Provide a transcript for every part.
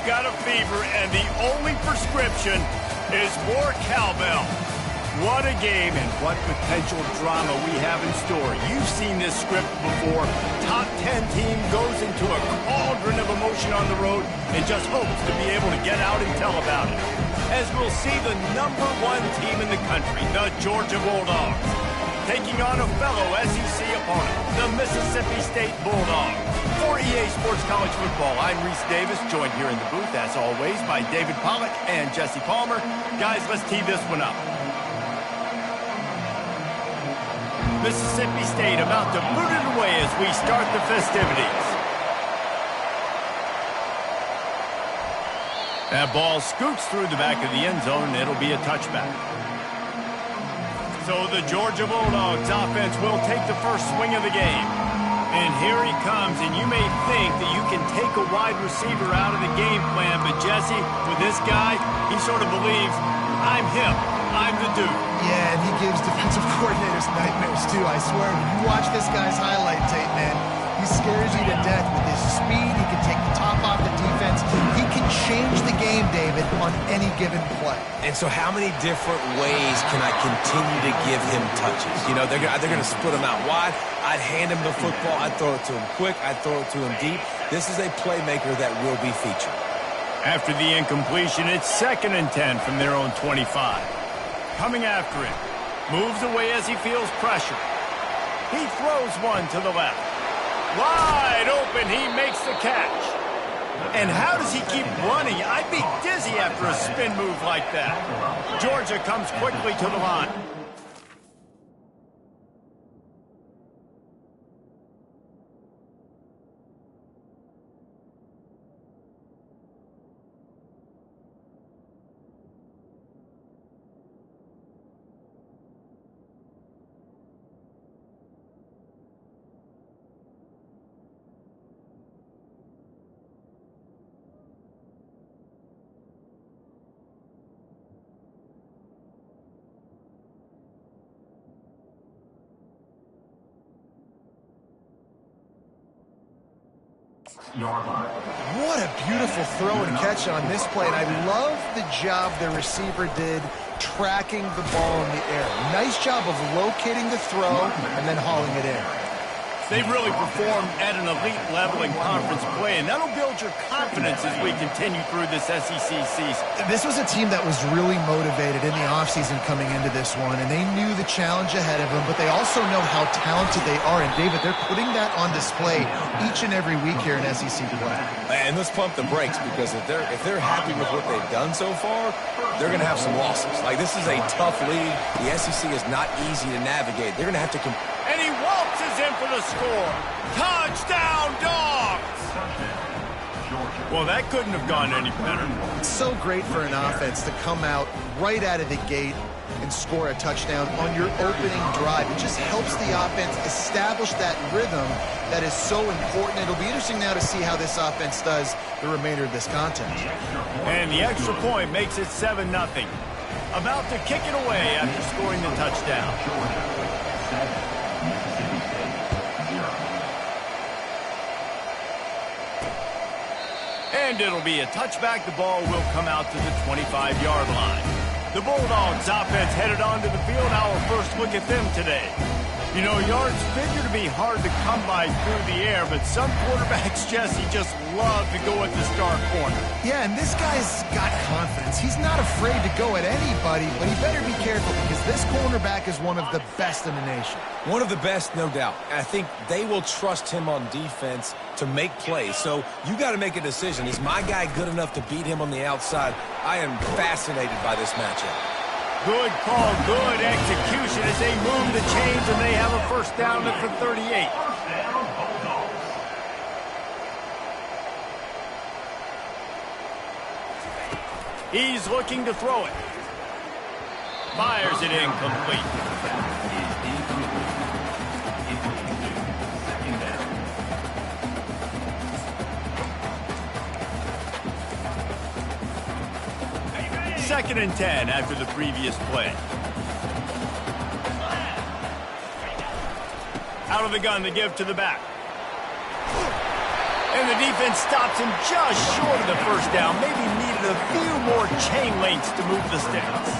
got a fever, and the only prescription is more cowbell. What a game and what potential drama we have in store. You've seen this script before. Top 10 team goes into a cauldron of emotion on the road and just hopes to be able to get out and tell about it. As we'll see the #1 team in the country, the Georgia Bulldogs, taking on a fellow SEC opponent, the Mississippi State Bulldogs. For EA Sports College Football, I'm Reese Davis, joined here in the booth, as always, by David Pollack and Jesse Palmer. Guys, let's tee this one up. Mississippi State about to boot it away as we start the festivities. That ball scoots through the back of the end zone, and it'll be a touchback. So the Georgia Bulldogs offense will take the first swing of the game. And here he comes, and you may think that you can take a wide receiver out of the game plan, but Jesse, with this guy, he sort of believes, I'm him, I'm the dude. Yeah, and he gives defensive coordinators nightmares too, I swear. When you watch this guy's highlight tape, man, he scares you to death with his speed. He can take the top off the defense. He can change the game, David, on any given play. And so how many different ways can I continue to give him touches? You know, they're going to split him out wide. I'd hand him the football. I'd throw it to him quick. I'd throw it to him deep. This is a playmaker that will be featured. After the incompletion, it's 2nd and 10 from their own 25. Coming after him. Moves away as he feels pressure. He throws one to the left. Wide open, he makes the catch. And how does he keep running? I'd be dizzy after a spin move like that. Georgia comes quickly to the line. What a beautiful throw and catch on this play, and I love the job the receiver did tracking the ball in the air. Nice job of locating the throw and then hauling it in. They've really performed at an elite level in conference play, and that'll build your confidence as we continue through this SEC season. This was a team that was really motivated in the offseason coming into this one, and they knew the challenge ahead of them, but they also know how talented they are. And, David, they're putting that on display each and every week here in SEC play. And let's pump the brakes, because if they're happy with what they've done so far, they're going to have some losses. Like, this is a tough league. The SEC is not easy to navigate. They're going to have to compete. And he waltzes in for the score. Touchdown, Dogs! Well, that couldn't have gone any better. It's so great for an offense to come out right out of the gate and score a touchdown on your opening drive. It just helps the offense establish that rhythm that is so important. It'll be interesting now to see how this offense does the remainder of this contest. And the extra point makes it 7-0. About to kick it away after scoring the touchdown. And it'll be a touchback. The ball will come out to the 25-yard line. The Bulldogs offense headed onto the field. Our first look at them today. You know, yards figure to be hard to come by through the air, but some quarterbacks, Jesse, just love to go at the star corner. Yeah, and this guy's got confidence. He's not afraid to go at anybody, but he better be careful because this cornerback is one of the best in the nation. One of the best, no doubt. And I think they will trust him on defense to make plays. So you got to make a decision. Is my guy good enough to beat him on the outside? I am fascinated by this matchup. Good call, good execution as they move the chains, and they have a first down at the 38. He's looking to throw it. Fires it incomplete. Second and 10 after the previous play. Out of the gun, the give to the back. And the defense stops him just short of the first down. Maybe needed a few more chain links to move the sticks.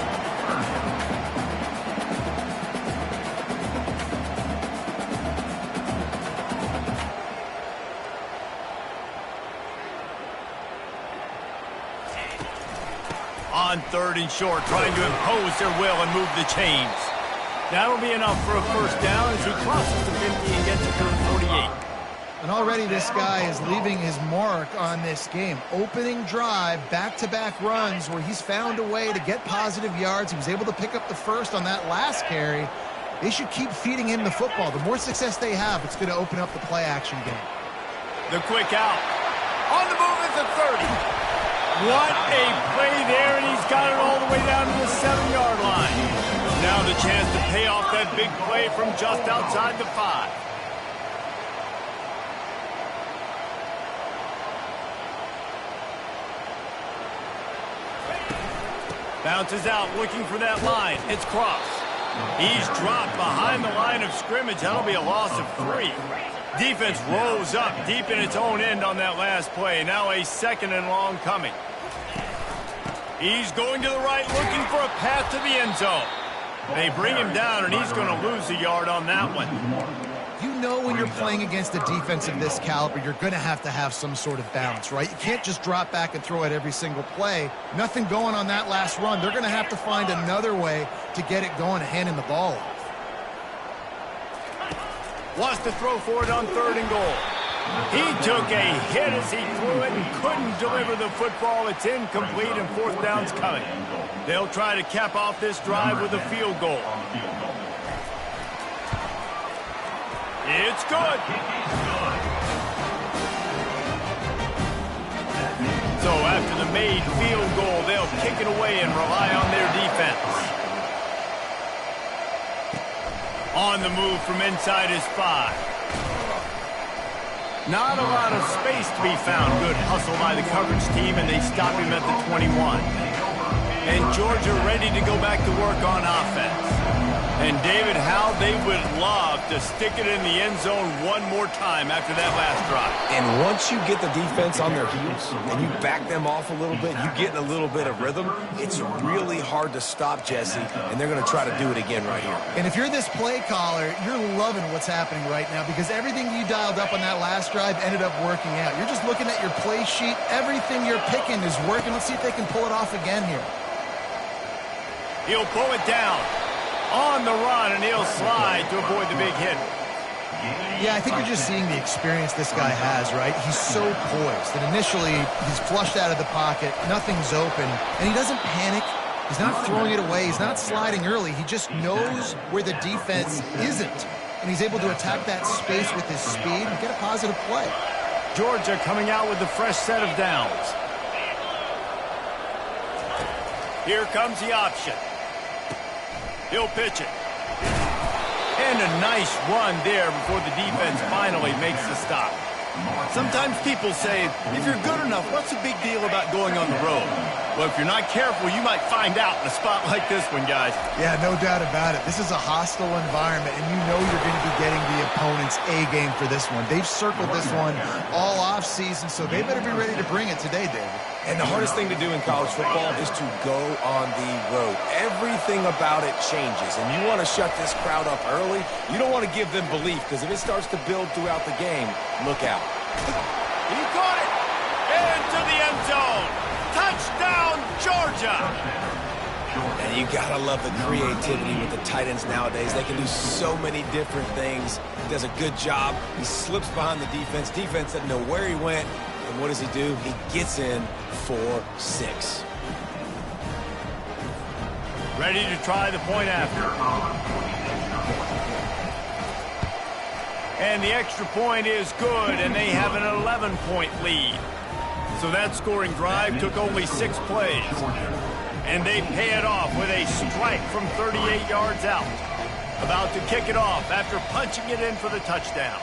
On 3rd and short, trying to impose their will and move the chains. That'll be enough for a first down as he crosses the 50 and gets it to the 48. And already this guy is leaving his mark on this game. Opening drive, back-to-back runs where he's found a way to get positive yards. He was able to pick up the first on that last carry. They should keep feeding him the football. The more success they have, it's going to open up the play-action game. The quick out. On the move at the 30. What a play there, and he's got it all the way down to the 7-yard line. Now the chance to pay off that big play from just outside the 5. Bounces out, looking for that line. It's Cross. He's dropped behind the line of scrimmage. That'll be a loss of 3. Defense rolls up deep in its own end on that last play. Now a 2nd and long coming. He's going to the right, looking for a path to the end zone. They bring him down, and he's going to lose a yard on that one. You know when you're playing against a defense of this caliber, you're going to have some sort of balance, right? You can't just drop back and throw it every single play. Nothing going on that last run. They're going to have to find another way to get it going and handing the ball off. Wants to throw for it on 3rd and goal. He took a hit as he threw it and couldn't deliver the football. It's incomplete, and 4th down's coming. They'll try to cap off this drive with a field goal. It's good. So after the made field goal, they'll kick it away and rely on their defense. On the move from inside his 5. Not a lot of space to be found. Good hustle by the coverage team, and they stop him at the 21. And Georgia ready to go back to work on offense. And David, how they would love to stick it in the end zone one more time after that last drive. And once you get the defense on their heels and you back them off a little bit, you get in a little bit of rhythm, it's really hard to stop, Jesse, and they're going to try to do it again right here. And if you're this play caller, you're loving what's happening right now because everything you dialed up on that last drive ended up working out. You're just looking at your play sheet. Everything you're picking is working. Let's see if they can pull it off again here. He'll pull it down on the run, and he'll slide to avoid the big hit. Yeah, I think you're just seeing the experience this guy has, right? He's so poised that initially he's flushed out of the pocket, nothing's open, and he doesn't panic. He's not throwing it away. He's not sliding early. He just knows where the defense isn't, and he's able to attack that space with his speed and get a positive play. Georgia coming out with a fresh set of downs. Here comes the option. He'll pitch it. And a nice run there before the defense finally makes the stop. Sometimes people say, if you're good enough, what's the big deal about going on the road? Well, if you're not careful, you might find out in a spot like this one, guys. Yeah, no doubt about it. This is a hostile environment, and you know you're going to be getting the opponent's A game for this one. They've circled this one all offseason, so they better be ready to bring it today, David. And the hardest thing to do in college football is to go on the road. Everything about it changes, and you want to shut this crowd up early. You don't want to give them belief, because if it starts to build throughout the game, look out. He caught it! Into the end zone! Touchdown, Georgia! And you gotta love the creativity with the tight ends nowadays. They can do so many different things. He does a good job. He slips behind the defense. Defense doesn't know where he went. And what does he do? He gets in for 6. Ready to try the point after. And the extra point is good, and they have an 11-point lead. So that scoring drive took only 6 plays. And they pay it off with a strike from 38 yards out. About to kick it off after punching it in for the touchdown.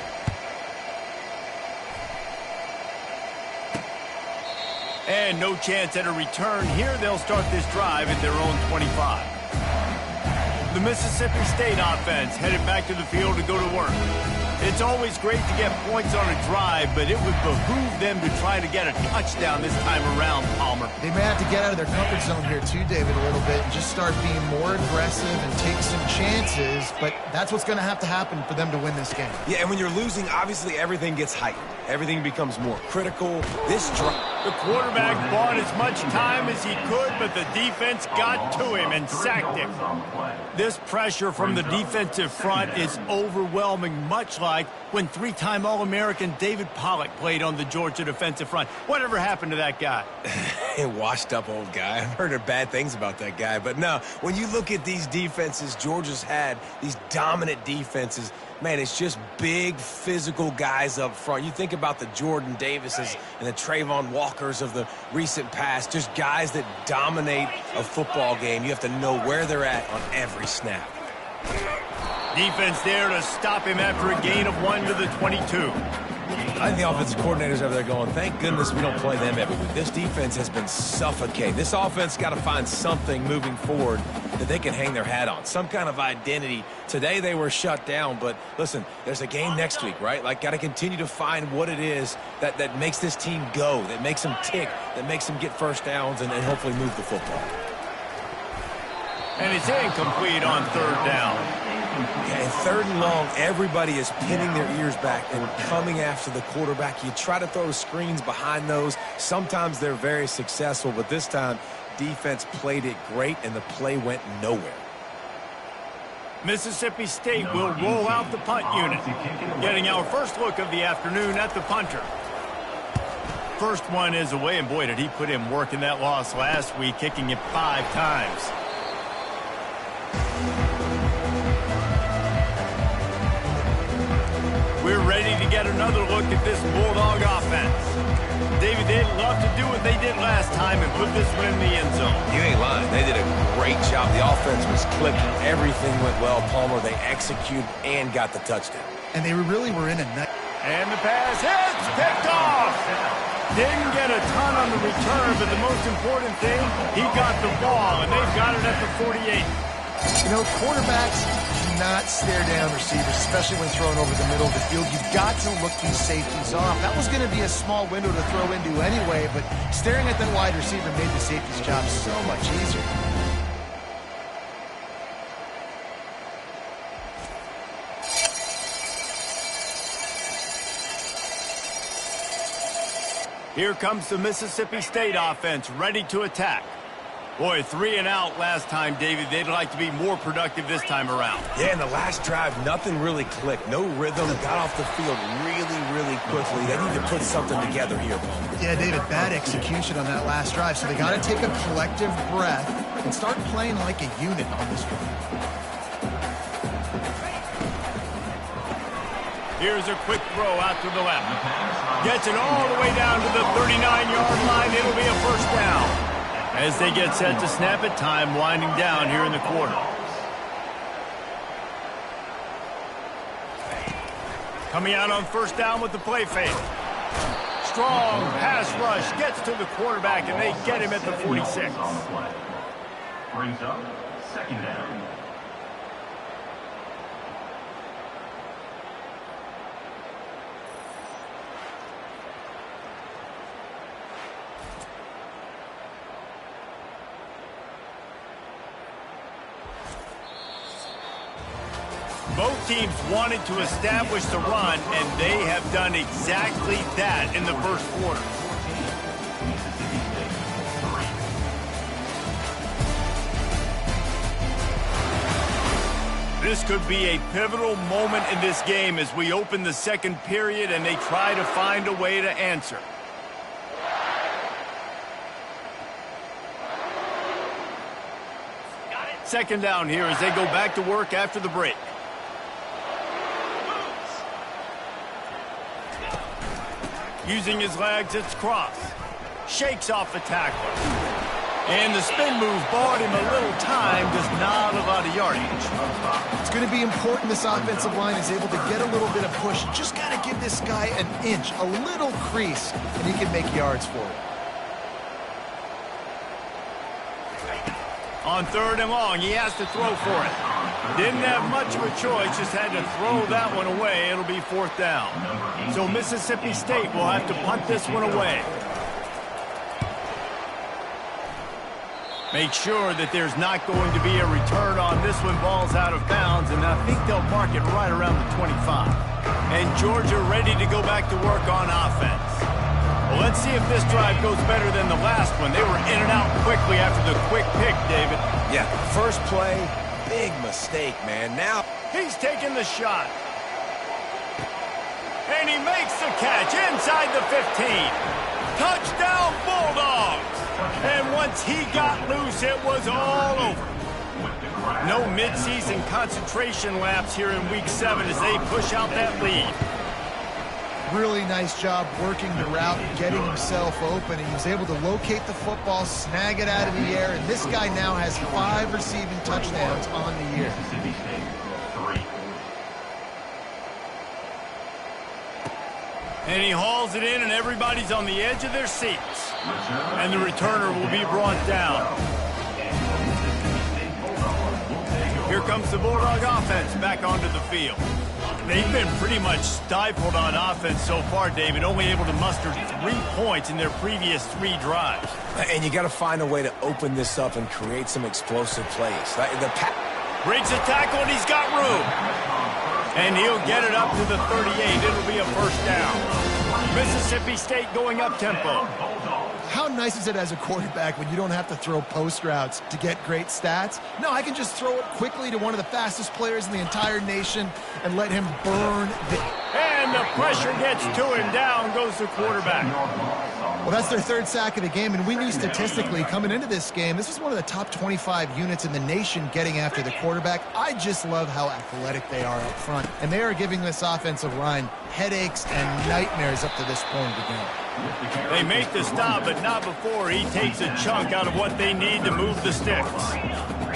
And no chance at a return here. They'll start this drive at their own 25. The Mississippi State offense headed back to the field to go to work. It's always great to get points on a drive, but it would behoove them to try to get a touchdown this time around, Palmer. They may have to get out of their comfort zone here too, David, a little bit, and just start being more aggressive and take some chances, but that's what's going to happen for them to win this game. Yeah, and when you're losing, obviously everything gets heightened. Everything becomes more critical. This drive... The quarterback bought as much time as he could, but the defense got to him and sacked him. This pressure from the defensive front is overwhelming, much like when three-time All-American David Pollack played on the Georgia defensive front. Whatever happened to that guy? A washed-up old guy. I've heard bad things about that guy. But no, when you look at these defenses Georgia's had, these dominant defenses, man, it's just big, physical guys up front. You think about the Jordan Davises and the Trayvon Walkers of the recent past, just guys that dominate a football game. You have to know where they're at on every snap. Defense there to stop him after a gain of 1 to the 22. I think the offensive coordinators over there going, thank goodness we don't play them every week. This defense has been suffocating. This offense got to find something moving forward that they can hang their hat on, some kind of identity. Today they were shut down, but listen, there's a game next week, right? Like, got to continue to find what it is that makes this team go, that makes them tick, that makes them get first downs and hopefully move the football. And it's incomplete on third down. Yeah, and third and long, everybody is pinning their ears back and coming after the quarterback. You try to throw screens behind those. Sometimes they're very successful, but this time, defense played it great, and the play went nowhere. Mississippi State will roll out the punt unit, getting our first look of the afternoon at the punter. First one is away, and boy, did he put in work in that loss last week, kicking it 5 times. We're ready to get another look at this Bulldog offense. David, they'd love to do what they did last time and put this one in the end zone. You ain't lying. They did a great job. The offense was clicking. Everything went well. Palmer, they executed and got the touchdown. And they really were in a night. And the pass hits, picked off. Didn't get a ton on the return, but the most important thing, he got the ball, and they've got it at the 48. You know, quarterbacks do not stare down receivers, especially when thrown over the middle of the field. You've got to look these safeties off. That was going to be a small window to throw into anyway, but staring at that wide receiver made the safety's job so much easier. Here comes the Mississippi State offense, ready to attack. Boy, 3 and out last time, David. They'd like to be more productive this time around. Yeah, in the last drive, nothing really clicked. No rhythm. Got off the field really quickly. They need to put something together here, Palmer. Yeah, David, bad execution on that last drive. So they got to take a collective breath and start playing like a unit on this one. Here's a quick throw out to the left. Gets it all the way down to the 39-yard line. It'll be a first down. As they get set to snap it, time winding down here in the quarter. Coming out on first down with the play fake. Strong pass rush gets to the quarterback, and they get him at the 46. Brings up second down. Both teams wanted to establish the run, and they have done exactly that in the first quarter. This could be a pivotal moment in this game as we open the second period and they try to find a way to answer. Second down here as they go back to work after the break. Using his legs, it's Cross. Shakes off the tackler. And the spin move bought him a little time, does not a lot of yardage. It's going to be important this offensive line is able to get a little bit of push. Just got to give this guy an inch, a little crease, and he can make yards for it. On third and long, he has to throw for it. Didn't have much of a choice, just had to throw that one away. It'll be 4th down. So Mississippi State will have to punt this one away. Make sure that there's not going to be a return on this one. Ball's out of bounds, and I think they'll mark it right around the 25. And Georgia ready to go back to work on offense. Well, let's see if this drive goes better than the last one. They were in and out quickly after the quick pick, David. Yeah, first play, big mistake, man. Now he's taking the shot. And he makes the catch inside the 15. Touchdown, Bulldogs! And once he got loose, it was all over. No midseason concentration laps here in Week 7 as they push out that lead. Really nice job working the route, getting himself open. He was able to locate the football, snag it out of the air, and this guy now has 5 receiving touchdowns on the year. And he hauls it in, and everybody's on the edge of their seats. And the returner will be brought down. Here comes the Bulldog offense back onto the field. They've been pretty much stifled on offense so far, David, only able to muster 3 points in their previous 3 drives. And you got to find a way to open this up and create some explosive plays. Breaks a tackle, and he's got room. And he'll get it up to the 38. It'll be a 1st down. Mississippi State going up-tempo. How nice is it as a quarterback when you don't have to throw post routes to get great stats? No, I can just throw it quickly to one of the fastest players in the entire nation and let him burn the... And the pressure gets to him. Down goes the quarterback. Well, that's their 3rd sack of the game, and we knew statistically coming into this game, this was one of the top 25 units in the nation getting after the quarterback. I just love how athletic they are up front, and they are giving this offensive line headaches and nightmares up to this point of the game. They make the stop, but not before he takes a chunk out of what they need to move the sticks.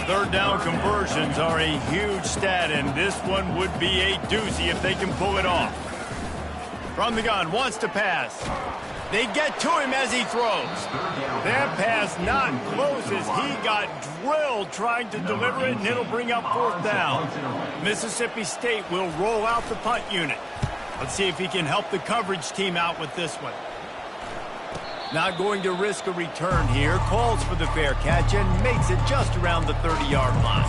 3rd down conversions are a huge stat, and this one would be a doozy if they can pull it off. From the gun, wants to pass. They get to him as he throws. That pass not close as he got drilled trying to deliver it, and it'll bring up 4th down. Mississippi State will roll out the punt unit. Let's see if he can help the coverage team out with this one. Not going to risk a return here. Calls for the fair catch and makes it just around the 30-yard line.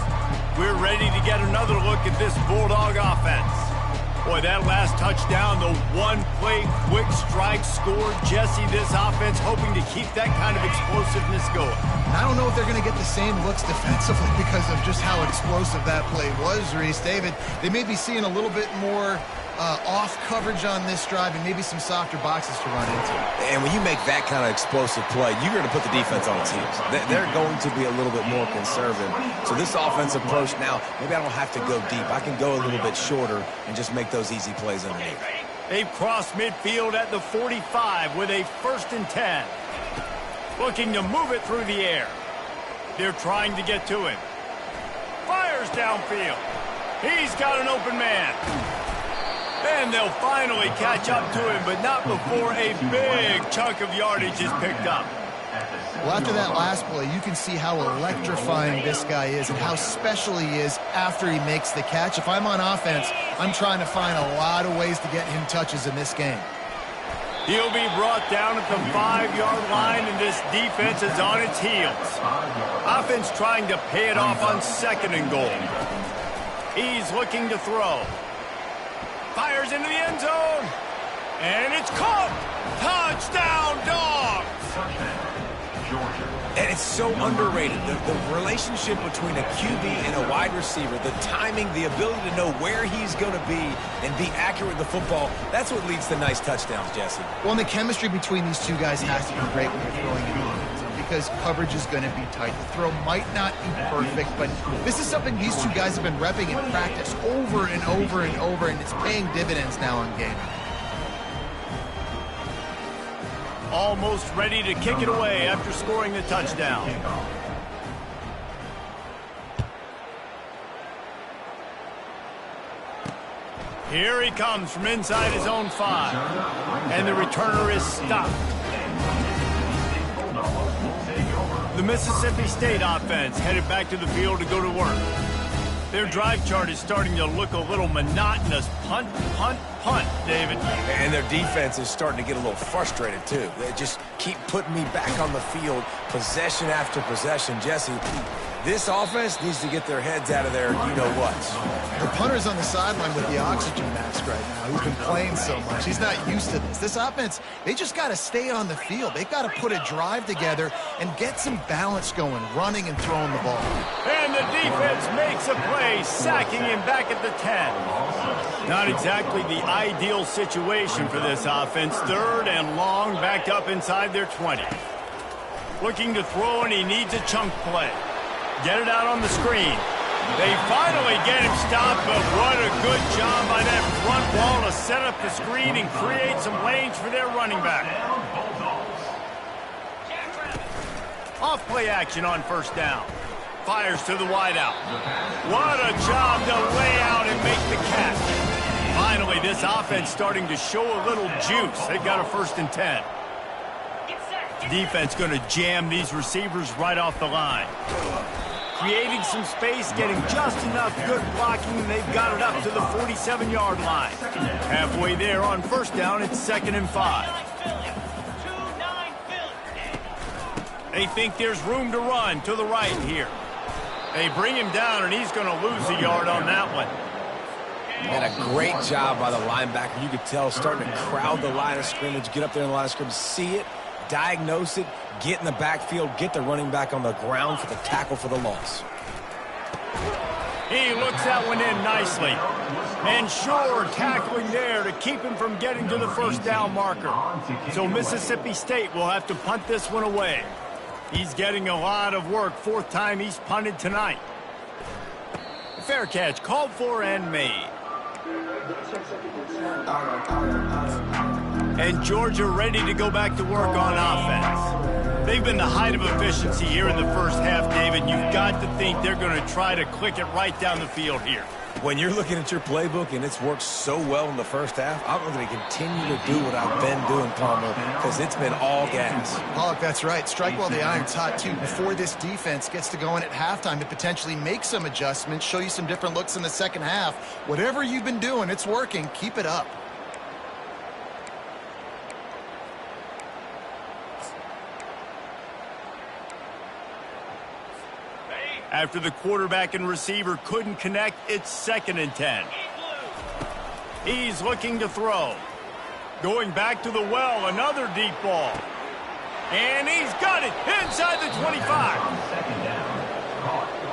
We're ready to get another look at this Bulldog offense. Boy, that last touchdown, the one-play quick strike score. Jesse, this offense hoping to keep that kind of explosiveness going. I don't know if they're going to get the same looks defensively because of just how explosive that play was, Reese. David, they may be seeing a little bit more off coverage on this drive and maybe some softer boxes to run into. And when you make that kind of explosive play, you're going to put the defense on its heels. They're going to be a little bit more conservative. So this offensive approach now, maybe I don't have to go deep. I can go a little bit shorter and just make those easy plays underneath. They've crossed midfield at the 45 with a 1st and 10. Looking to move it through the air. They're trying to get to him. Fires downfield. He's got an open man. And they'll finally catch up to him, but not before a big chunk of yardage is picked up. Well, after that last play, you can see how electrifying this guy is and how special he is after he makes the catch. If I'm on offense, I'm trying to find a lot of ways to get him touches in this game. He'll be brought down at the 5-yard line, and this defense is on its heels. Offense trying to pay it off on 2nd and goal. He's looking to throw. Fires into the end zone. And it's caught. Touchdown, Dogs. And it's so underrated. The relationship between a QB and a wide receiver, the timing, the ability to know where he's going to be and be accurate with the football, that's what leads to nice touchdowns, Jesse. Well, and the chemistry between these two guys has to be great when you're throwing in offense because coverage is going to be tight. The throw might not be perfect, but this is something these two guys have been repping in practice over and over and over, and it's paying dividends now in game. Almost ready to kick it away after scoring the touchdown. Here he comes from inside his own 5. And the returner is stopped. The Mississippi State offense headed back to the field to go to work. Their drive chart is starting to look a little monotonous. Punt, punt, punt, David. And their defense is starting to get a little frustrated, too. They just keep putting me back on the field, possession after possession. Jesse, this offense needs to get their heads out of there, you-know-whats. The punter's on the sideline with the oxygen mask right now. He's been playing so much. He's not used to this. This offense, they just got to stay on the field. They've got to put a drive together and get some balance going, running and throwing the ball. And the defense makes a play, sacking him back at the 10. Not exactly the ideal situation for this offense. 3rd and long, backed up inside their 20. Looking to throw, and he needs a chunk play. Get it out on the screen. They finally get him stopped, but what a good job by that front wall to set up the screen and create some lanes for their running back. Off play action on 1st down. Fires to the wideout. What a job to lay out and make the catch. Finally, this offense starting to show a little juice. They've got a 1st and 10. Defense going to jam these receivers right off the line. Creating some space, getting just enough good blocking, and they've got it up to the 47-yard line. Halfway there on 1st down, it's 2nd and 5. They think there's room to run to the right here. They bring him down, and he's going to lose a yard on that one. And a great job by the linebacker. You could tell starting to crowd the line of scrimmage, get up there in the line of scrimmage, see it, diagnose it, get in the backfield, get the running back on the ground for the tackle for the loss. He looks that one in nicely. And sure, tackling there to keep him from getting to the 1st down marker. So Mississippi State will have to punt this one away. He's getting a lot of work. 4th time he's punted tonight. Fair catch called for and made. And Georgia ready to go back to work on offense. They've been the height of efficiency here in the 1st half, David. You've got to think they're going to try to click it right down the field here. When you're looking at your playbook and it's worked so well in the 1st half, I'm going to continue to do what I've been doing, Palmer, because it's been all gas. Pollock, that's right. Strike while the iron's hot, too. Before this defense gets to going at halftime to potentially make some adjustments, show you some different looks in the 2nd half. Whatever you've been doing, it's working. Keep it up. After the quarterback and receiver couldn't connect, it's 2nd and 10. He's looking to throw. Going back to the well, another deep ball. And he's got it inside the 25.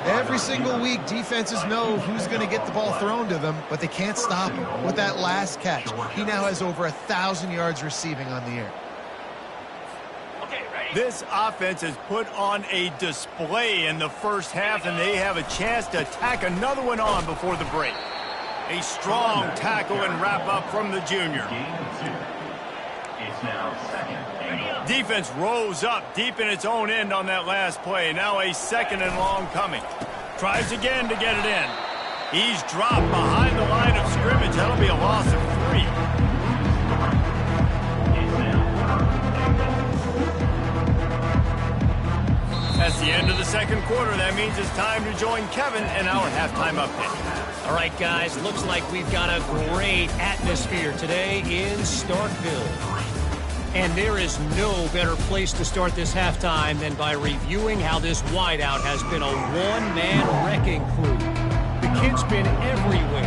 Every single week, defenses know who's going to get the ball thrown to them, but they can't stop him. With that last catch, he now has over 1,000 yards receiving on the year. This offense has put on a display in the 1st half, and they have a chance to tack another one on before the break. A strong tackle and wrap up from the junior. Defense rose up deep in its own end on that last play. Now a 2nd and long coming. Tries again to get it in. He's dropped behind the line of scrimmage. That'll be a loss of 3. That's the end of the 2nd quarter. That means it's time to join Kevin in our halftime update. All right, guys, looks like we've got a great atmosphere today in Starkville. And there is no better place to start this halftime than by reviewing how this wideout has been a one-man wrecking crew. The kid's been everywhere.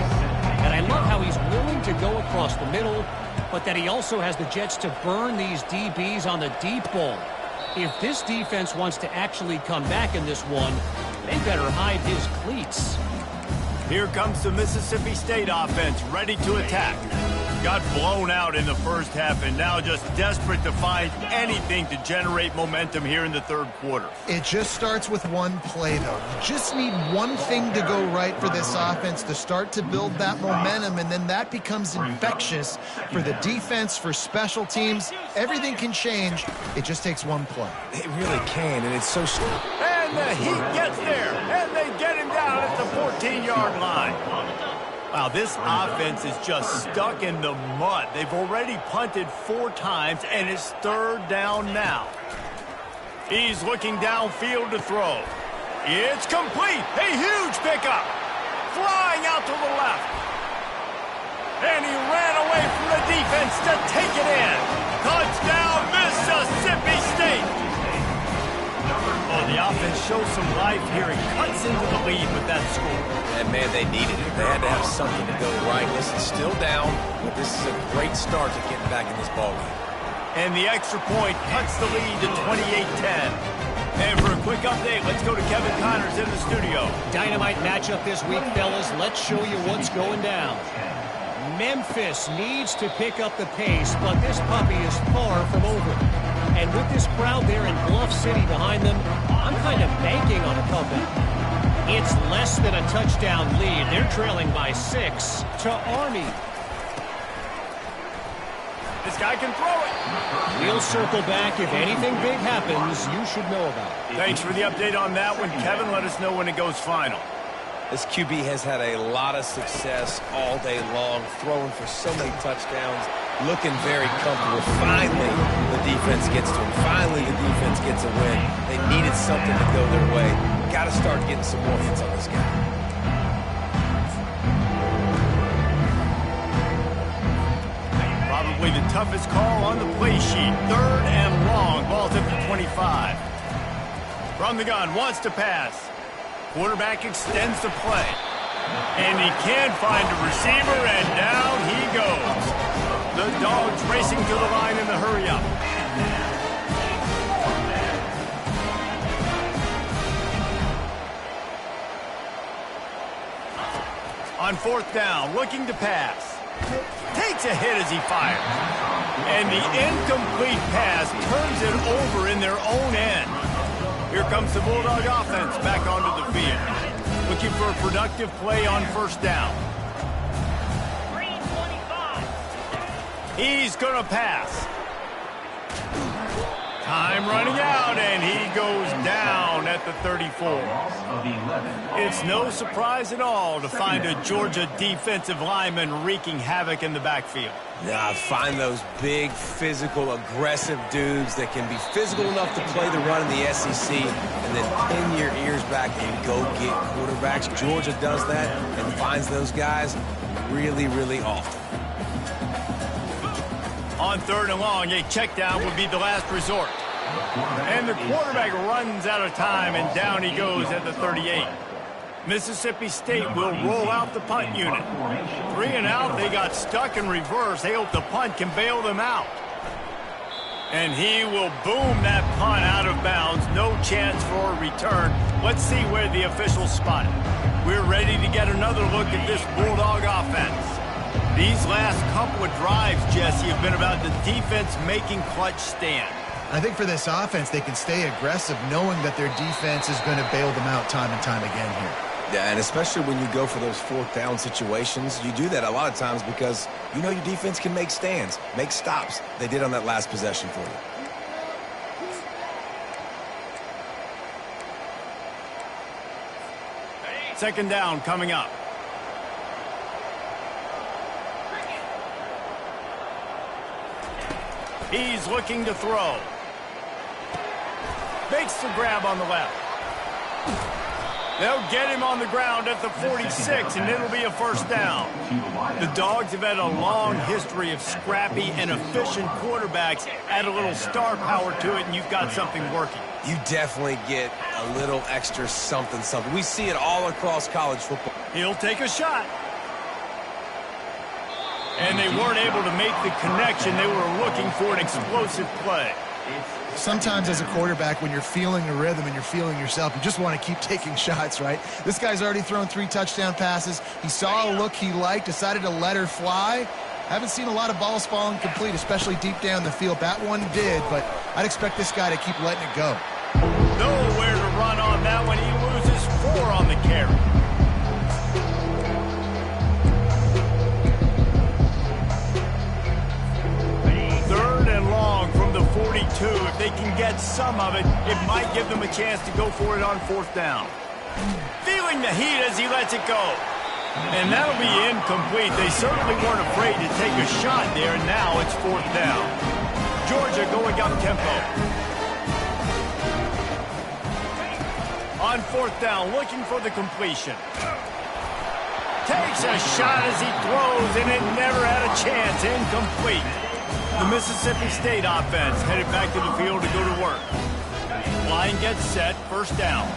And I love how he's willing to go across the middle, but that he also has the jets to burn these DBs on the deep ball. If this defense wants to actually come back in this one, they better hide his cleats. Here comes the Mississippi State offense, ready to attack. Got blown out in the 1st half and now just desperate to find anything to generate momentum here in the 3rd quarter. It just starts with one play, though. You just need one thing to go right for this offense to start to build that momentum, and then that becomes infectious for the defense, for special teams. Everything can change. It just takes one play. It really can, and it's so strong. And the Heat gets there, and they get him down at the 14-yard line. Wow, this offense is just stuck in the mud. They've already punted 4 times, and it's 3rd down now. He's looking downfield to throw. It's complete. A huge pickup. flying out to the left. And he ran away from the defense to take it in. Touchdown, Mississippi State. Oh, the offense shows some life here and cuts into the lead with that score. And, man, they needed it. They had to have something to go right. Listen, still down, but this is a great start to getting back in this ballgame. And the extra point cuts the lead to 28-10. And for a quick update, let's go to Kevin Connors in the studio. Dynamite matchup this week, fellas. Let's show you what's going down. Memphis needs to pick up the pace, but this puppy is far from over. And with this crowd there in Bluff City behind them, I'm kind of banking on a comeback. It's less than a touchdown lead. They're trailing by 6 to Army. This guy can throw it. We'll circle back. If anything big happens, you should know about it. Thanks for the update on that one, Kevin. Let us know when it goes final. This QB has had a lot of success all day long, throwing for so many touchdowns, looking very comfortable. Finally, the defense gets to him. Finally, the defense gets a win. They needed something to go their way. Got to start getting some more hits on this guy. Probably the toughest call on the play sheet. 3rd and long. Ball's at the 25. From the gun, wants to pass. Quarterback extends the play. And he can't find a receiver, and down he goes. The Dogs racing to the line in the hurry-up. On 4th down, looking to pass. Takes a hit as he fires. And the incomplete pass turns it over in their own end. Here comes the Bulldog offense back onto the field. Looking for a productive play on 1st down. He's going to pass. Time running out, and he goes down at the 34. It's no surprise at all to find a Georgia defensive lineman wreaking havoc in the backfield. Yeah, find those big, physical, aggressive dudes that can be physical enough to play the run in the SEC and then pin your ears back and go get quarterbacks. Georgia does that and finds those guys really, really often. On 3rd and long, a check down would be the last resort. And the quarterback runs out of time, and down he goes at the 38. Mississippi State will roll out the punt unit. 3 and out, they got stuck in reverse. They hope the punt can bail them out. And he will boom that punt out of bounds. No chance for a return. Let's see where the officials spot it. We're ready to get another look at this Bulldog offense. These last couple of drives, Jesse, have been about the defense making clutch stand. I think for this offense, they can stay aggressive knowing that their defense is going to bail them out time and time again here. Yeah, and especially when you go for those 4th down situations, you do that a lot of times because you know your defense can make stands, make stops. They did on that last possession for you. Second down coming up. He's looking to throw. Makes the grab on the left. They'll get him on the ground at the 46, and it'll be a 1st down. The Dogs have had a long history of scrappy and efficient quarterbacks. Add a little star power to it, and you've got something working. You definitely get a little extra something. We see it all across college football. He'll take a shot. And they weren't able to make the connection. They were looking for an explosive play. Sometimes as a quarterback, when you're feeling the rhythm and you're feeling yourself, you just want to keep taking shots, right? This guy's already thrown 3 touchdown passes. He saw a look he liked, decided to let her fly. Haven't seen a lot of balls falling complete, especially deep down the field. That one did, but I'd expect this guy to keep letting it go. Nowhere to run on that one. He loses 4 on the carry. Long from the 42. If they can get some of it, it might give them a chance to go for it on 4th down. Feeling the heat as he lets it go. And that'll be incomplete. They certainly weren't afraid to take a shot there, and now it's 4th down. Georgia going up tempo. On 4th down, looking for the completion. Takes a shot as he throws, and it never had a chance. Incomplete. The Mississippi State offense headed back to the field to go to work. Line gets set, first down.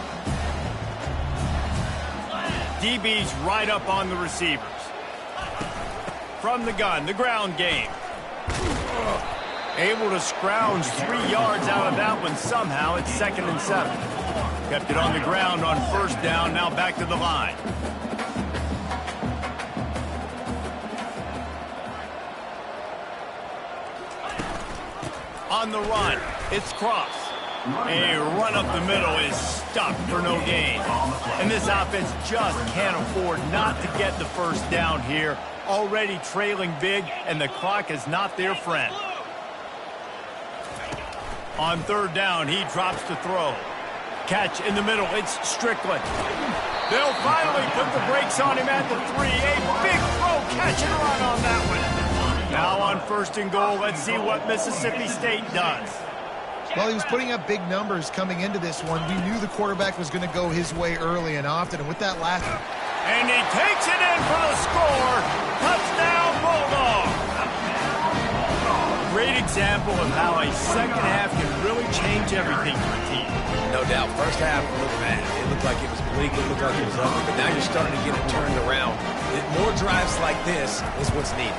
DB's right up on the receivers. From the gun, the ground game. Able to scrounge 3 yards out of that one somehow. It's 2nd and 7. Kept it on the ground on first down, now back to the line. On the run, it's Cross. A run up the middle is stuck for no gain. And this offense just can't afford not to get the first down here. Already trailing big, and the clock is not their friend. On third down, he drops to throw. Catch in the middle, it's Strickland. They'll finally put the brakes on him at the 3. A big throw, catch and run on that one. Now on first and goal, let's see what Mississippi State does. Well, he was putting up big numbers coming into this one. We knew the quarterback was going to go his way early and often, and with that last... And he takes it in for the score. Touchdown, Bulldogs. Great example of how a second half can really change everything for a team. No doubt. First half looked bad. It looked like it was bleak. It looked like it was ugly. But now you're starting to get it turned around. More drives like this is what's needed.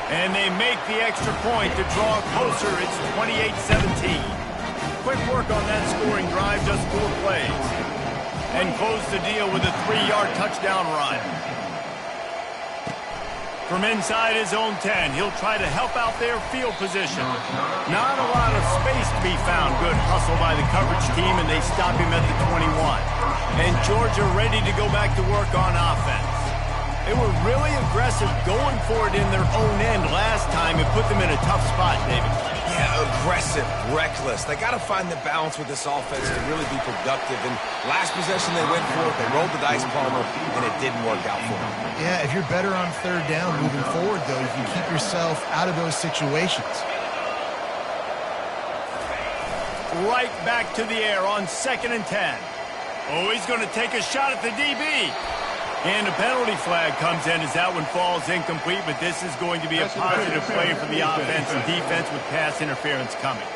And they make the extra point to draw closer. It's 28-17. Quick work on that scoring drive, just 4 plays. And close the deal with a 3-yard touchdown run. From inside his own 10, he'll try to help out their field position. Not a lot of space to be found. Good hustle by the coverage team, and they stop him at the 21. And Georgia ready to go back to work on offense. They were really aggressive going for it in their own end last time and put them in a tough spot, David. Yeah, aggressive, reckless. They got to find the balance with this offense to really be productive. And last possession they went for it, they rolled the dice, Palmer, and it didn't work out for them. Yeah, if you're better on third down moving forward, though, you can keep yourself out of those situations. Right back to the air on 2nd and 10. Oh, he's going to take a shot at the DB. And a penalty flag comes in as that one falls incomplete, but this is going to be a positive play for the offense and defense with pass interference coming.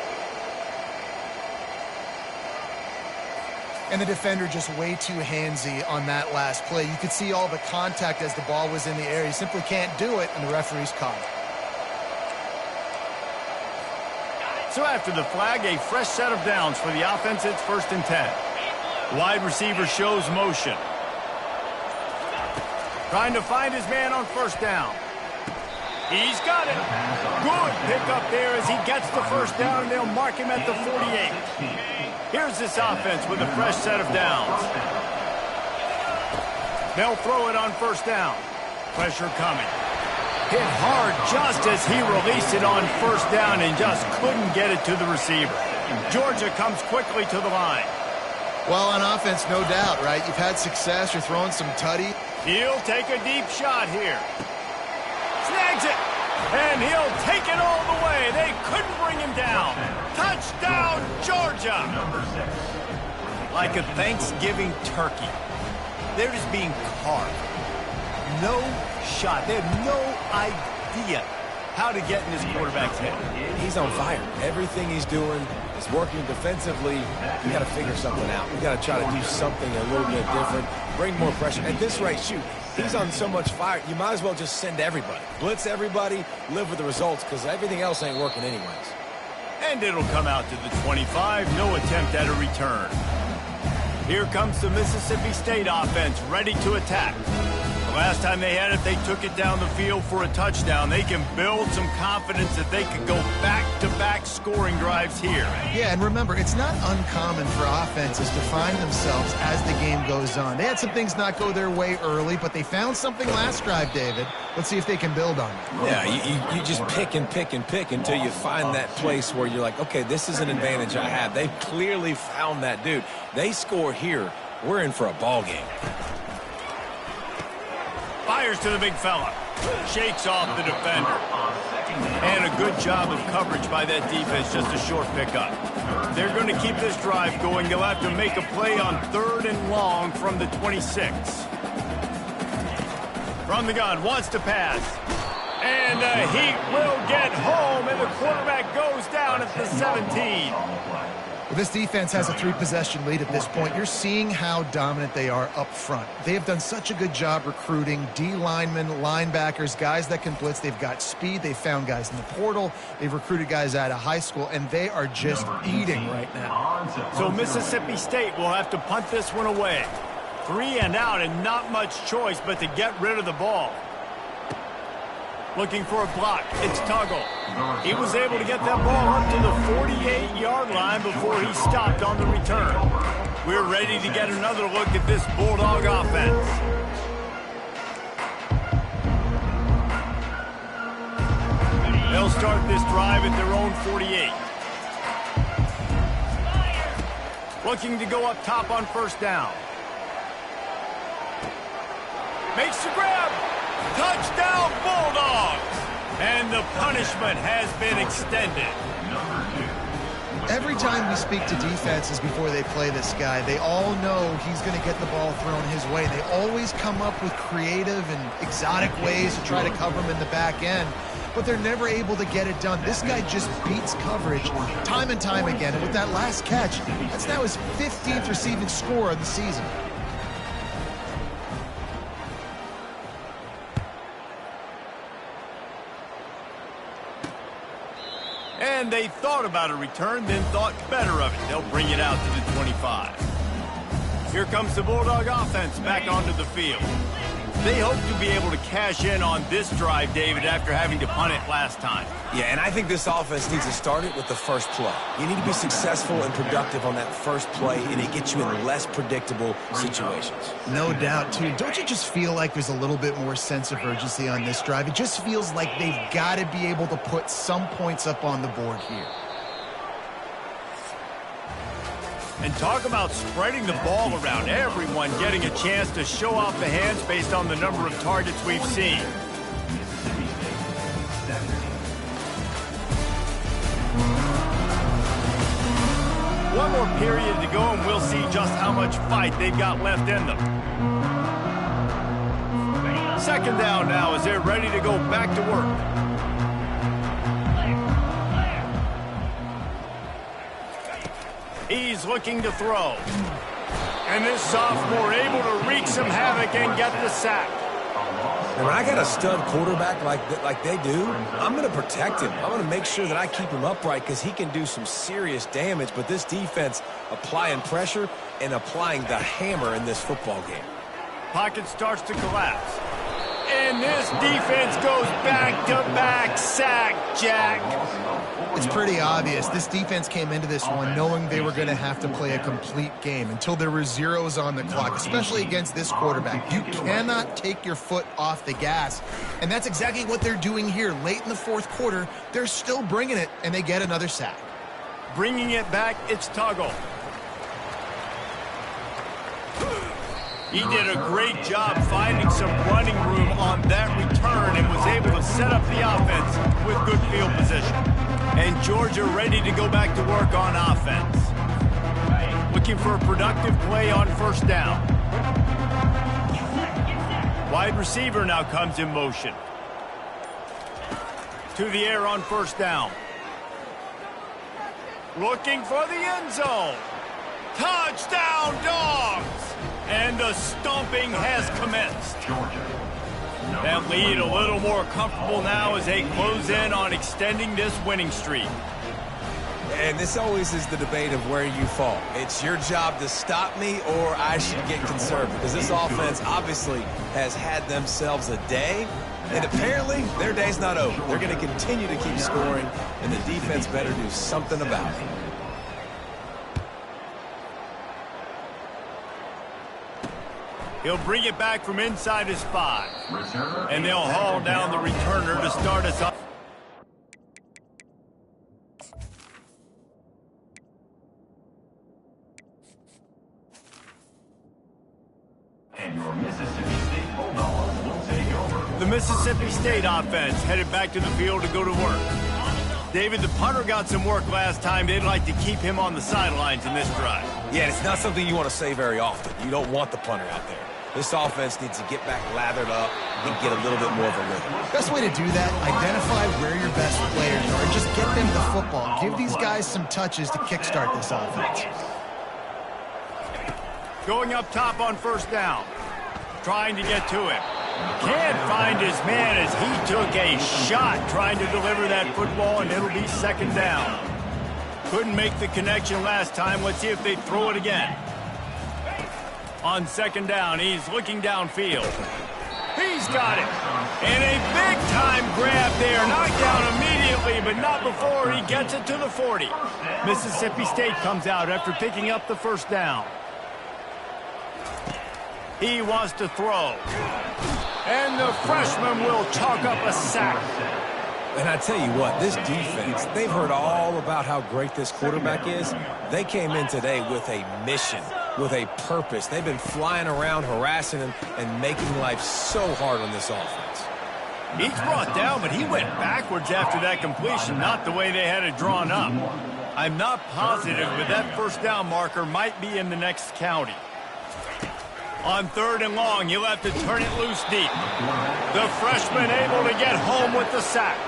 And the defender just way too handsy on that last play. You could see all the contact as the ball was in the air. He simply can't do it, and the referee's caught it. So after the flag, a fresh set of downs for the offense. It's 1st and 10. Wide receiver shows motion. Trying to find his man on first down. He's got it. Good pickup there as he gets the first down, and they'll mark him at the 48. Here's this offense with a fresh set of downs. They'll throw it on first down. Pressure coming. Hit hard just as he released it on first down and just couldn't get it to the receiver. Georgia comes quickly to the line. Well, on offense, no doubt, right? You've had success. You're throwing some tutty. He'll take a deep shot here. Snags it. And he'll take it all the way. They couldn't bring him down. Touchdown, Georgia. Like a Thanksgiving turkey. They're just being carved. No shot. They have no idea how to get in this quarterback's head. He's on fire. Everything he's doing is working defensively. You got to figure something out. You got to try to do something a little bit different. Bring more pressure. At this rate, shoot, he's on so much fire, you might as well just send everybody. Blitz everybody, live with the results, because everything else ain't working anyways. And it'll come out to the 25. No attempt at a return. Here comes the Mississippi State offense ready to attack. Last time they had it, they took it down the field for a touchdown. They can build some confidence that they could go back-to-back scoring drives here. Yeah, and remember, it's not uncommon for offenses to find themselves as the game goes on. They had some things not go their way early, but they found something last drive, David. Let's see if they can build on it. Yeah, you just pick and pick and pick until you find that place where you're like, okay, this is an advantage I have. They've clearly found that, dude. They score here, we're in for a ball game. Fires to the big fella. Shakes off the defender. And a good job of coverage by that defense, just a short pickup. They're going to keep this drive going. They'll have to make a play on 3rd and long from the 26. From the gun, wants to pass. And the Heat will get home, and the quarterback goes down at the 17. Well, this defense has a 3-possession lead at this point. You're seeing how dominant they are up front. They have done such a good job recruiting D linemen, linebackers, guys that can blitz. They've got speed. They've found guys in the portal. They've recruited guys out of high school, and they are just eating right now. So Mississippi State will have to punt this one away. 3 and out, and not much choice but to get rid of the ball. Looking for a block. It's Tuggle. He was able to get that ball up to the 48-yard line before he stopped on the return. We're ready to get another look at this Bulldog offense. They'll start this drive at their own 48. Looking to go up top on first down. Makes the grab. Touchdown, Bulldogs! And the punishment has been extended. Every time we speak to defenses before they play this guy, they all know he's going to get the ball thrown his way. They always come up with creative and exotic ways to try to cover him in the back end, but they're never able to get it done. This guy just beats coverage time and time again, and with that last catch, that's now his 15th receiving score of the season. And they thought about a return, then thought better of it. They'll bring it out to the 25. Here comes the Bulldog offense back onto the field. They hope to be able to cash in on this drive, David, after having to punt it last time. Yeah, and I think this offense needs to start it with the first play. You need to be successful and productive on that first play, and it gets you in less predictable situations. No doubt, too. Don't you just feel like there's a little bit more sense of urgency on this drive? It just feels like they've got to be able to put some points up on the board here. And talk about spreading the ball around. Everyone getting a chance to show off the hands based on the number of targets we've seen. One more period to go, and we'll see just how much fight they've got left in them. Second down now as they're ready to go back to work. He's looking to throw. And this sophomore able to wreak some havoc and get the sack. And when I got a stud quarterback like they do, I'm going to protect him. I'm going to make sure that I keep him upright because he can do some serious damage. But this defense applying pressure and applying the hammer in this football game. Pocket starts to collapse. And this defense goes back-to-back sack, Jack. It's pretty obvious. This defense came into this one knowing they were going to have to play a complete game until there were zeros on the clock, especially against this quarterback. You cannot take your foot off the gas, and that's exactly what they're doing here. Late in the fourth quarter, they're still bringing it, and they get another sack. Bringing it back, it's Tuggle. He did a great job finding some running room on that return and was able to set up the offense with good field position. And Georgia ready to go back to work on offense. Looking for a productive play on first down. Wide receiver now comes in motion. To the air on first down. Looking for the end zone. Touchdown, Dogs! And the stomping has commenced. That lead a little more comfortable now as they close in on extending this winning streak. And this always is the debate of where you fall. It's your job to stop me or I should get conservative. Because this offense obviously has had themselves a day. And apparently their day's not over. They're going to continue to keep scoring. And the defense better do something about it. He'll bring it back from inside his 5. And they'll haul down the returner to start us up. And your Mississippi State Bulldogs will take over. The Mississippi State offense headed back to the field to go to work. David, the punter got some work last time. They'd like to keep him on the sidelines in this drive. Yeah, it's not something you want to say very often. You don't want the punter out there. This offense needs to get back lathered up and get a little bit more of a rhythm. Best way to do that, identify where your best players are and just get them the football. Give these guys some touches to kickstart this offense. Going up top on first down. Trying to get to him. Can't find his man as he took a shot trying to deliver that football, and it'll be second down. Couldn't make the connection last time. Let's see if they throw it again. On second down, he's looking downfield. He's got it. And a big-time grab there. Knocked down immediately, but not before he gets it to the 40. Mississippi State comes out after picking up the first down. He wants to throw. And the freshman will chalk up a sack. And I tell you what, this defense, they've heard all about how great this quarterback is. They came in today with a mission, with a purpose. They've been flying around, harassing him, and making life so hard on this offense. He's brought down, but he went backwards after that completion, not the way they had it drawn up. I'm not positive, but that first down marker might be in the next county. On third and long, he'll have to turn it loose deep. The freshman able to get home with the sack.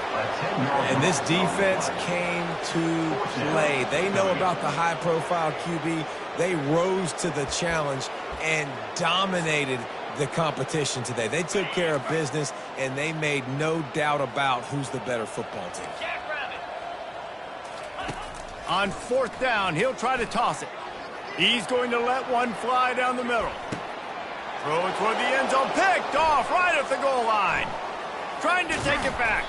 And this defense came to play. They know about the high-profile QB. They rose to the challenge and dominated the competition today. They took care of business, and they made no doubt about who's the better football team. On fourth down, he'll try to toss it. He's going to let one fly down the middle. Throw it toward the end zone, picked off right at the goal line. Trying to take it back.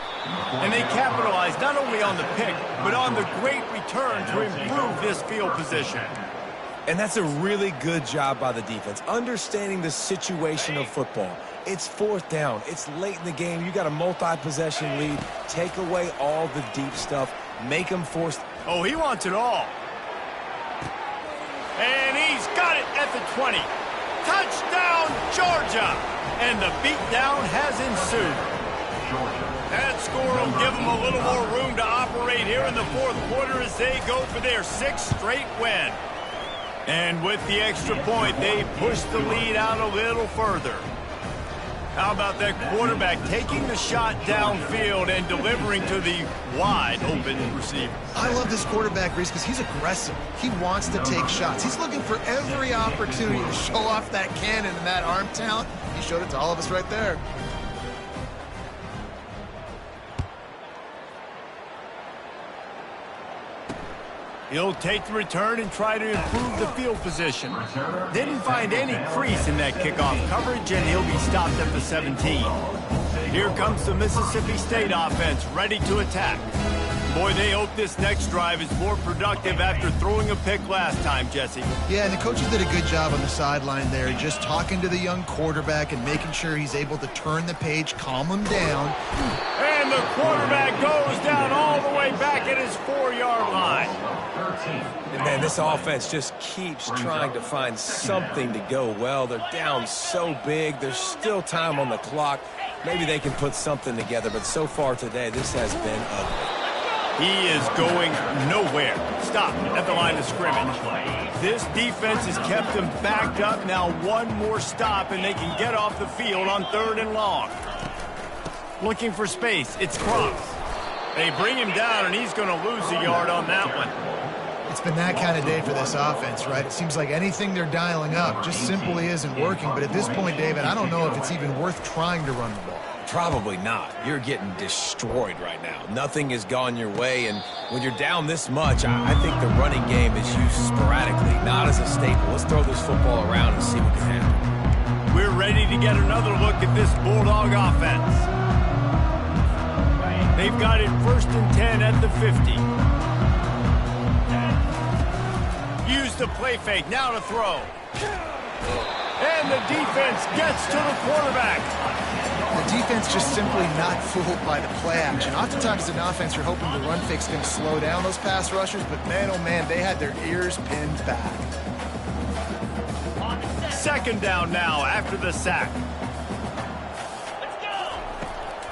And they capitalized not only on the pick, but on the great return to improve this field position. And that's a really good job by the defense, understanding the situation of football. It's fourth down. It's late in the game. You got a multi-possession lead. Take away all the deep stuff. Make them force. Oh, he wants it all. And he's got it at the 20. Touchdown, Georgia! And the beatdown has ensued. That score will give them a little more room to operate here in the fourth quarter as they go for their sixth straight win. And with the extra point, they push the lead out a little further. How about that quarterback taking the shot downfield and delivering to the wide-open receiver? I love this quarterback, Reese, because he's aggressive. He wants to take shots. He's looking for every opportunity to show off that cannon and that arm talent. He showed it to all of us right there. He'll take the return and try to improve the field position. Didn't find any crease in that kickoff coverage, and he'll be stopped at the 17. Here comes the Mississippi State offense, ready to attack. Boy, they hope this next drive is more productive after throwing a pick last time, Jesse. Yeah, and the coaches did a good job on the sideline there, just talking to the young quarterback and making sure he's able to turn the page, calm him down. And the quarterback goes down all the way back at his 4-yard line. And man, this offense just keeps trying to find something to go well. They're down so big. There's still time on the clock. Maybe they can put something together, but so far today, this has been ugly. He is going nowhere. Stop at the line of scrimmage. This defense has kept them backed up. Now one more stop, and they can get off the field on third and long. Looking for space. It's Crump. They bring him down, and he's going to lose a yard on that one. It's been that kind of day for this offense, right? It seems like anything they're dialing up just simply isn't working. But at this point, David, I don't know if it's even worth trying to run the ball. Probably not. You're getting destroyed right now. Nothing has gone your way, and when you're down this much, I think the running game is used sporadically, not as a staple. Let's throw this football around and see what can happen. We're ready to get another look at this Bulldog offense. They've got it 1st and 10 at the 50. Use the play fake, now to throw. And the defense gets to the quarterback. The defense just simply not fooled by the play action. Oftentimes as an offense, you're hoping the run fake's going to slow down those pass rushers, but man, oh man, they had their ears pinned back. Second down now after the sack.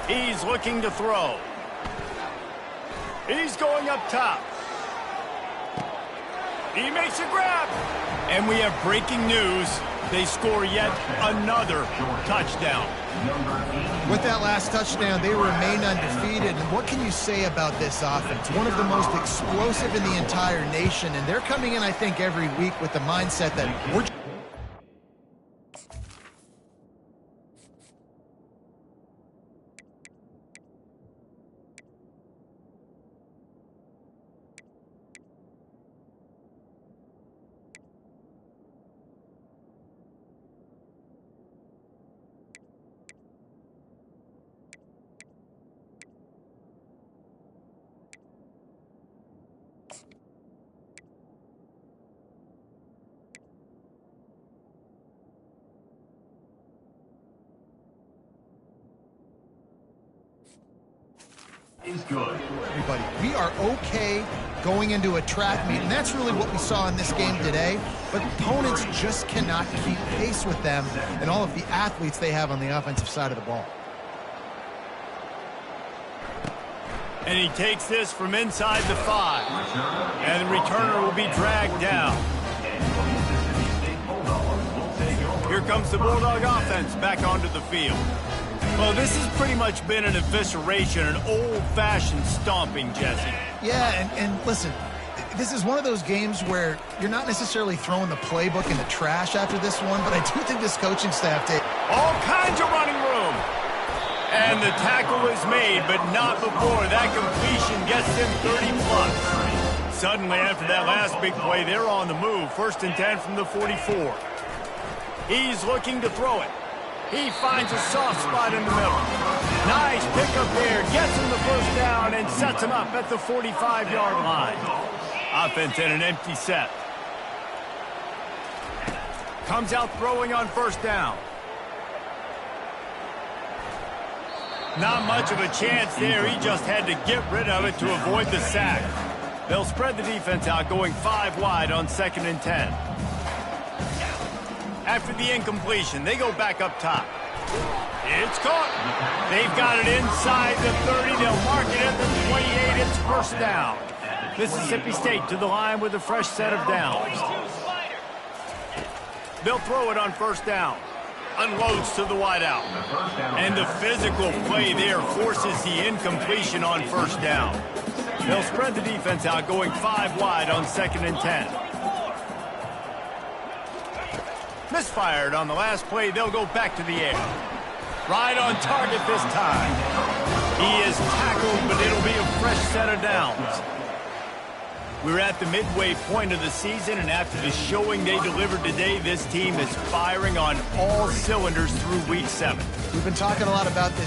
He's looking to throw. He's going up top. He makes a grab. And we have breaking news. They score yet another touchdown. With that last touchdown, they remain undefeated. And what can you say about this offense? One of the most explosive in the entire nation. And they're coming in, I think, every week with the mindset that we're... Is good. Everybody, we are okay going into a track meet, and that's really what we saw in this game today. But opponents just cannot keep pace with them and all of the athletes they have on the offensive side of the ball. And he takes this from inside the 5. And the returner will be dragged down. Here comes the Bulldog offense back onto the field. Well, this has pretty much been an evisceration, an old-fashioned stomping, Jesse. Yeah, and listen, this is one of those games where you're not necessarily throwing the playbook in the trash after this one, but I do think this coaching staff did. All kinds of running room. And the tackle is made, but not before that completion gets him 30+. Suddenly, after that last big play, they're on the move. 1st and 10 from the 44. He's looking to throw it. He finds a soft spot in the middle. Nice pickup there. Gets him the 1st down and sets him up at the 45-yard line. Offense in an empty set. Comes out throwing on 1st down. Not much of a chance there. He just had to get rid of it to avoid the sack. They'll spread the defense out, going 5 wide on 2nd and 10. After the incompletion, they go back up top. It's caught. They've got it inside the 30. They'll mark it at the 28. It's 1st down. Mississippi State to the line with a fresh set of downs. They'll throw it on 1st down. Unloads to the wideout. And the physical play there forces the incompletion on 1st down. They'll spread the defense out, going 5 wide on 2nd and 10. Misfired on the last play. They'll go back to the air. Right on target this time. He is tackled, but it'll be a fresh set of downs. We're at the midway point of the season, and after the showing they delivered today, this team is firing on all cylinders through week 7. We've been talking a lot about this